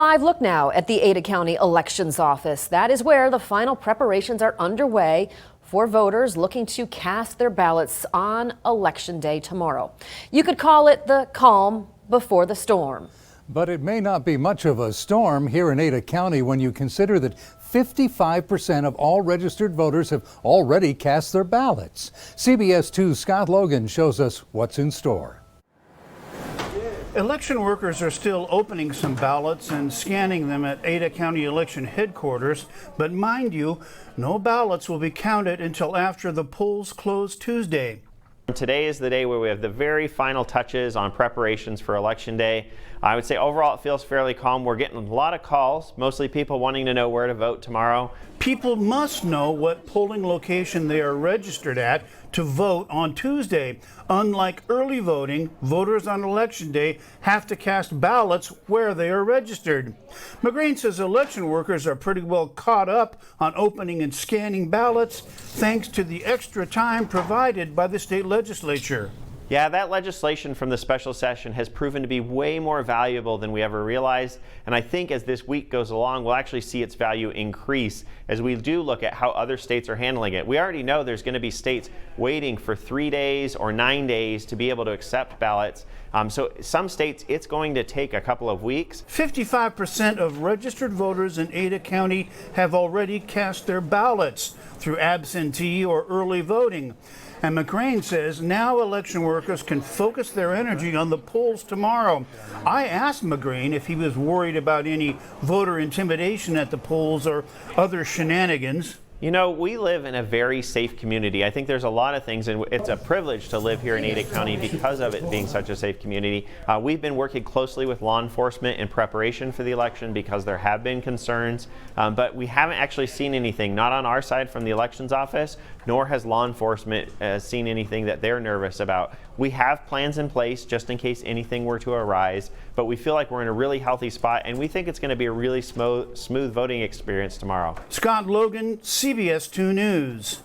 live look now at the Ada County Elections Office. That is where the final preparations are underway for voters looking to cast their ballots on Election Day tomorrow. You could call it the calm before the storm. But it may not be much of a storm here in Ada County when you consider that 55% of all registered voters have already cast their ballots. CBS 2's Scott Logan shows us what's in store. Election workers are still opening some ballots and scanning them at Ada County Election Headquarters, but mind you, no ballots will be counted until after the polls close Tuesday. Today is the day where we have the very final touches on preparations for Election Day. I would say overall it feels fairly calm. We're getting a lot of calls, mostly people wanting to know where to vote tomorrow. People must know what polling location they are registered at to vote on Tuesday. Unlike early voting, voters on Election Day have to cast ballots where they are registered. McGrain says election workers are pretty well caught up on opening and scanning ballots thanks to the extra time provided by the state legislature. Yeah, that legislation from the special session has proven to be way more valuable than we ever realized. And I think as this week goes along, we'll actually see its value increase as we do look at how other states are handling it. We already know there's going to be states waiting for 3 days or 9 days to be able to accept ballots. So some states, it's going to take a couple of weeks. 55% of registered voters in Ada County have already cast their ballots through absentee or early voting. And McCrain says now election workers can focus their energy on the polls tomorrow. I asked McCrain if he was worried about any voter intimidation at the polls or other shenanigans. You know, we live in a very safe community. I think there's a lot of things, and it's a privilege to live here in Ada County because of it being such a safe community. We've been working closely with law enforcement in preparation for the election because there have been concerns, but we haven't actually seen anything, not on our side from the elections office, nor has law enforcement seen anything that they're nervous about. We have plans in place just in case anything were to arise, but we feel like we're in a really healthy spot, and we think it's going to be a really smooth voting experience tomorrow. Scott Logan, CBS 2 News.